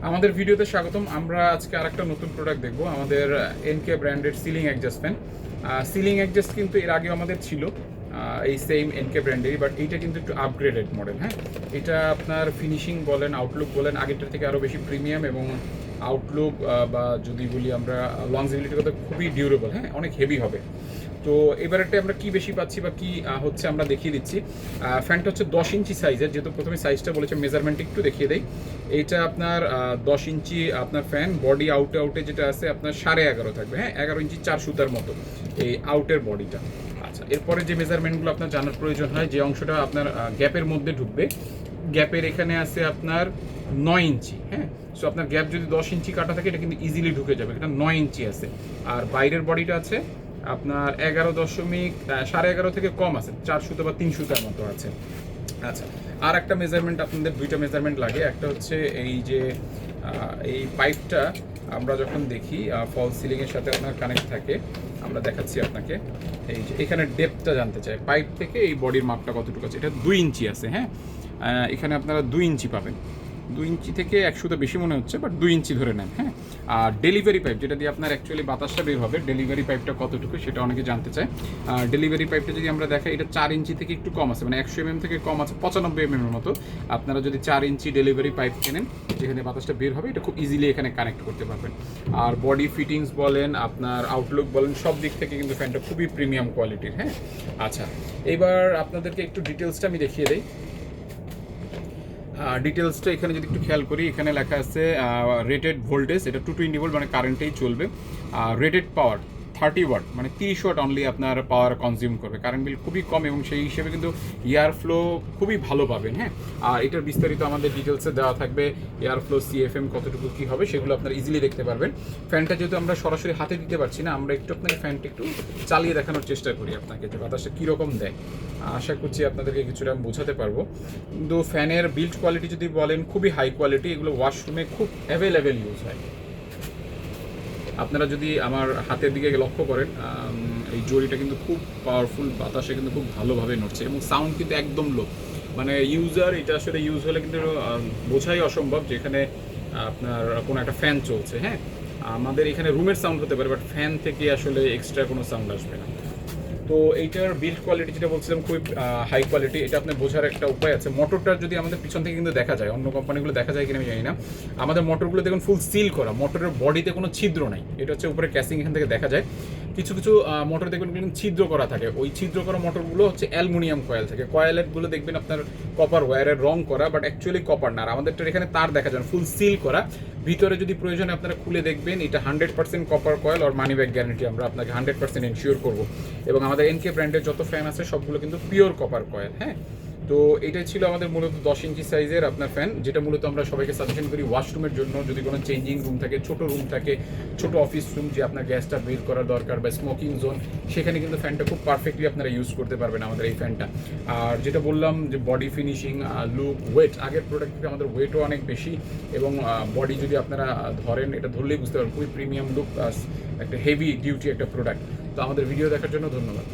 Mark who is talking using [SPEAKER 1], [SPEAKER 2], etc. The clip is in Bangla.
[SPEAKER 1] আমাদের ভিডিওতে স্বাগতম। আমরা আজকে আরেকটা নতুন প্রোডাক্ট দেখব, আমাদের এনকে ব্র্যান্ডের ceiling adjust fan. Ceiling adjust কিন্তু এর আগেও আমাদের ছিল এই সেম এনকে ব্র্যান্ডেরই, বাট এইটা কিন্তু একটু আপগ্রেডেড মডেল। হ্যাঁ, এটা আপনার ফিনিশিং বলেন, আউটলুক বলেন, আগেরটার থেকে আরও বেশি প্রিমিয়াম, এবং আউটলুক বা যদি বলি আমরা লংজিভিলিটির কথা, খুবই ডিউরেবল। হ্যাঁ, অনেক হেভি হবে। তো এবারেরটা আমরা কি বেশি পাচ্ছি বা কি হচ্ছে আমরা দেখিয়ে দিচ্ছি। ফ্যানটা হচ্ছে 10 ইঞ্চি সাইজের, যেহেতু প্রথমে সাইজটা বলেছে, মেজারমেন্ট একটু দেখিয়ে দেয়। এইটা আপনার 10 ইঞ্চি আপনার ফ্যান, বডি আউটে যেটা আছে আপনার 11.5 থাকবে। হ্যাঁ, 11 ইঞ্চি 4 সুতার মতো এই আউটের বডিটা। আচ্ছা, এরপরে যে মেজারমেন্টগুলো আপনার জানার প্রয়োজন হয়, যে অংশটা আপনার গ্যাপের মধ্যে ঢুকবে, গ্যাপের এখানে আছে আপনার 9 ইঞ্চি। হ্যাঁ, সো আপনার গ্যাপ যদি 10 ইঞ্চি কাটা থাকে, এটা কিন্তু ইজিলি ঢুকে যাবে। এটা 9 ইঞ্চি আছে। আর বাইরের বডিটা আছে আপনার 11.5 থেকে কম আছে, 4 সুতো বা 3 সুতার মতো আছে। আচ্ছা, আর একটা মেজারমেন্ট, আপনাদের দুইটা মেজারমেন্ট লাগে। একটা হচ্ছে এই যে এই পাইপটা আমরা যখন দেখি ফল সিলিংয়ের সাথে আপনার কানেক্ট থাকে, আমরা দেখাচ্ছি আপনাকে। এই যে এখানে ডেপথটা জানতে চাই, পাইপ থেকে এই বডির মাপটা কতটুকু আছে। এটা 2 ইঞ্চি আছে। হ্যাঁ, এখানে আপনারা 2 ইঞ্চি পাবেন। 2 ইঞ্চি থেকে 100 বেশি মনে হচ্ছে, বাট 2 ইঞ্চি ধরে নেন। হ্যাঁ, আর ডেলিভারি পাইপ, যেটা দিয়ে আপনার অ্যাকচুয়ালি বাতাসটা বের হবে, ডেলিভারি পাইপটা কতটুকু সেটা অনেকে জানতে চায়। ডেলিভারি পাইপটা যদি আমরা দেখাই, এটা 4 ইঞ্চি থেকে একটু কম আছে, মানে 100 mm থেকে কম আছে, 95 mm এর মতো। আপনারা যদি 4 ইঞ্চি ডেলিভারি পাইপ কেনেন, যেখানে বাতাসটা বের হবে, এটা খুব ইজিলি এখানে কানেক্ট করতে পারবেন। আর বডি ফিটিংস বলেন, আপনার আউটলুক বলেন, সব দিক থেকে কিন্তু ফ্যানটা খুবই প্রিমিয়াম কোয়ালিটির। হ্যাঁ, আচ্ছা, এবার আপনাদেরকে একটু ডিটেলসটা আমি দেখিয়ে দিই। ডিটেলসটা এখানে যদি একটু খেয়াল করি, এখানে লেখা আছে রেটেড ভোল্টেজ, এটা 220 ভোল্ট, মানে কারেন্টেই চলবে। রেটেড পাওয়ার 30 ওয়াট, মানে 30 ওয়াট অনলি আপনার পাওয়ার কনজিউম করবে। কারেন্ট বিল খুবই কম, এবং সেই হিসেবে কিন্তু এয়ার ফ্লো খুবই ভালো পাবেন। হ্যাঁ, আর এটার বিস্তারিত আমাদের ডিটেলসে দেওয়া থাকবে। এয়ার ফ্লো, সিএফএম কতটুকু কী হবে, সেগুলো আপনারা ইজিলি দেখতে পারবেন। ফ্যানটা যেহেতু আমরা সরাসরি হাতে দিতে পারছি না, আমরা একটু আপনাকে ফ্যানটা একটু চালিয়ে দেখানোর চেষ্টা করি আপনাকে, যে বাতাসটা কীরকম দেয়। আশা করছি আপনাদেরকে কিছুটা আমি বোঝাতে পারবো। কিন্তু ফ্যানের বিল্ড কোয়ালিটি যদি বলেন, খুবই হাই কোয়ালিটি। এগুলো ওয়াশরুমে খুব অ্যাভেলেবেল ইউজ হয়। আপনারা যদি আমার হাতের দিকে লক্ষ্য করেন, এই জড়িটা কিন্তু খুব পাওয়ারফুল, বাতাসে কিন্তু খুব ভালোভাবে নড়ছে, এবং সাউন্ড কিন্তু একদম লো। মানে ইউজার এটা আসলে ইউজ হলে কিন্তু বোঝাই অসম্ভব যে এখানে আপনার কোনো একটা ফ্যান চলছে। হ্যাঁ, আমাদের এখানে রুমের সাউন্ড হতে পারে, বাট ফ্যান থেকে আসলে এক্সট্রা কোনো সাউন্ড আসবে না। তো এইটার বিল্ড কোয়ালিটি যেটা বলছিলাম, খুবই হাই কোয়ালিটি। এটা আপনার বোঝার একটা উপায় আছে। মোটরটা যদি আমাদের পিছন থেকে কিন্তু দেখা যায়, অন্য কোম্পানিগুলো দেখা যায় কিনা আমি জানি না। আমাদের মোটরগুলো দেখুন ফুল সিল করা, মোটরের বডিতে কোনো ছিদ্র নাই। এটা হচ্ছে উপরে ক্যাসিং, এখান থেকে দেখা যায়। কিছু কিছু মোটর দেখবেন কিন্তু ছিদ্র করা থাকে। ওই ছিদ্র করা মোটরগুলো হচ্ছে অ্যালুমিনিয়াম কয়েল থাকে। কয়েলেরগুলো দেখবেন আপনার কপার ওয়্যারের রং করা, বাট অ্যাকচুয়ালি কপার না। আর আমাদেরটা এখানে তার দেখা যায় ফুল সিল করা। ভিতরে যদি প্রয়োজনে আপনারা খুলে দেখবেন, এটা 100% কপার কয়েল, আর মানি ব্যাক গ্যারান্টি আমরা আপনাকে 100% এনশিওর করবো। এবং আমাদের এনকে ব্র্যান্ডের যত ফ্যান আছে সবগুলো কিন্তু পিওর কপার কয়েল। হ্যাঁ, তো এটাই ছিল আমাদের মূলত 10 ইঞ্চি সাইজের আপনার ফ্যান, যেটা মূলত আমরা সবাইকে সাজেশন করি ওয়াশরুমের জন্য। যদি কোনো চেঞ্জিং রুম থাকে, ছোট রুম থাকে, ছোট অফিস রুম, যে আপনার গ্যাসটা বের করার দরকার, বা স্মোকিং জোন, সেখানে কিন্তু ফ্যানটা খুব পারফেক্টলি আপনারা ইউজ করতে পারবেন আমাদের এই ফ্যানটা। আর যেটা বললাম যে বডি ফিনিশিং, লুক, ওয়েট, আগের প্রোডাক্ট থেকে আমাদের ওয়েটও অনেক বেশি, এবং বডি যদি আপনারা ধরেন, এটা ধরলেই বুঝতে পারবেন খুবই প্রিমিয়াম লুক, প্লাস একটা হেভি ডিউটি একটা প্রোডাক্ট। তো আমাদের ভিডিও দেখার জন্য ধন্যবাদ।